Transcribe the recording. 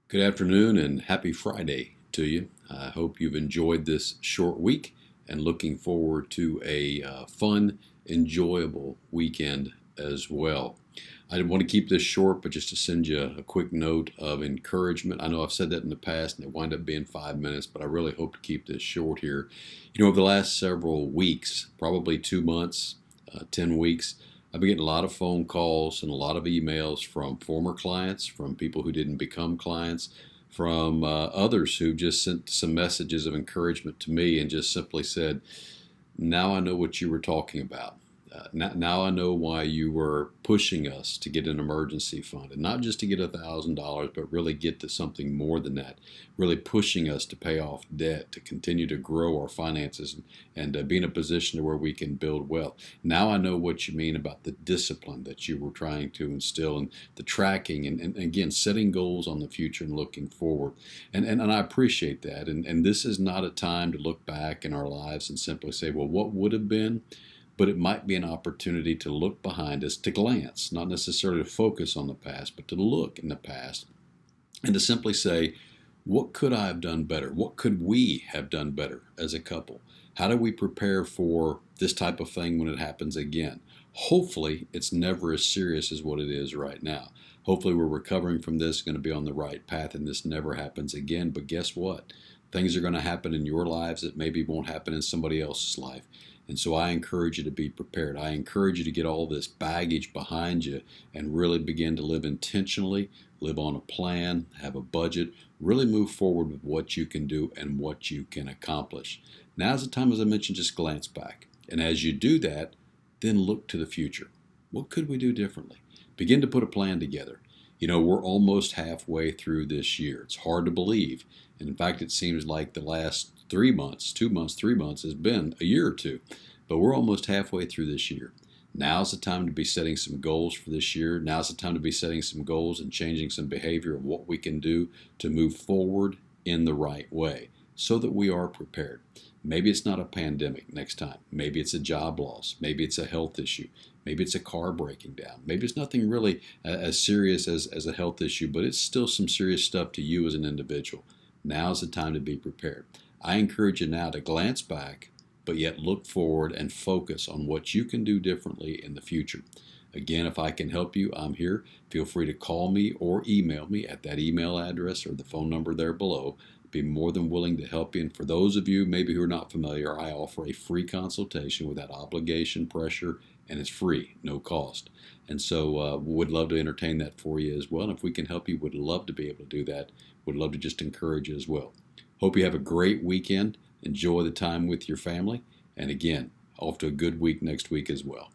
Good afternoon and happy Friday to you. I hope you've enjoyed this short week and looking forward to a fun, enjoyable weekend as well. I want to keep this short, but just to send you a quick note of encouragement. I know I've said that in the past and it wound up being 5 minutes, but I really hope to keep this short here. Over the last several weeks, probably 2 months, 10 weeks, I've been getting a lot of phone calls and a lot of emails from former clients, from people who didn't become clients, from others who just sent some messages of encouragement to me and just simply said, now I know what you were talking about. Now I know why you were pushing us to get an emergency fund, and not just to get $1,000, but really get to something more than that. Really pushing us to pay off debt, to continue to grow our finances, and be in a position to where we can build wealth. Now I know what you mean about the discipline that you were trying to instill, and the tracking, and again setting goals on the future and looking forward. And I appreciate that. And this is not a time to look back in our lives and simply say, well, what would have been? But it might be an opportunity to look behind us, to glance, not necessarily to focus on the past, but to look in the past and to simply say, what could I have done better? What could we have done better as a couple? How do we prepare for this type of thing when it happens again? Hopefully, it's never as serious as what it is right now. Hopefully, we're recovering from this, going to be on the right path, and this never happens again. But guess what? Things are going to happen in your lives that maybe won't happen in somebody else's life. And so I encourage you to be prepared. I encourage you to get all this baggage behind you and really begin to live intentionally, live on a plan, have a budget, really move forward with what you can do and what you can accomplish. Now's the time, as I mentioned, just glance back. And as you do that, then look to the future. What could we do differently? Begin to put a plan together. We're almost halfway through this year. It's hard to believe. And in fact, it seems like the last 3 months, 2 months, 3 months has been a year or two. But we're almost halfway through this year. Now's the time to be setting some goals for this year. Now's the time to be setting some goals and changing some behavior of what we can do to move forward in the right way so that we are prepared. Maybe it's not a pandemic next time. Maybe it's a job loss. Maybe it's a health issue. Maybe it's a car breaking down. Maybe it's nothing really as serious as a health issue, but it's still some serious stuff to you as an individual. Now's the time to be prepared. I encourage you now to glance back, but yet look forward and focus on what you can do differently in the future. Again, if I can help you, I'm here. Feel free to call me or email me at that email address or the phone number there below. Be more than willing to help you. And for those of you maybe who are not familiar, I offer a free consultation without obligation, pressure, and it's free, no cost. And so would love to entertain that for you as well. And if we can help you, would love to be able to do that. Would love to just encourage you as well. Hope you have a great weekend. Enjoy the time with your family. And again, off to a good week next week as well.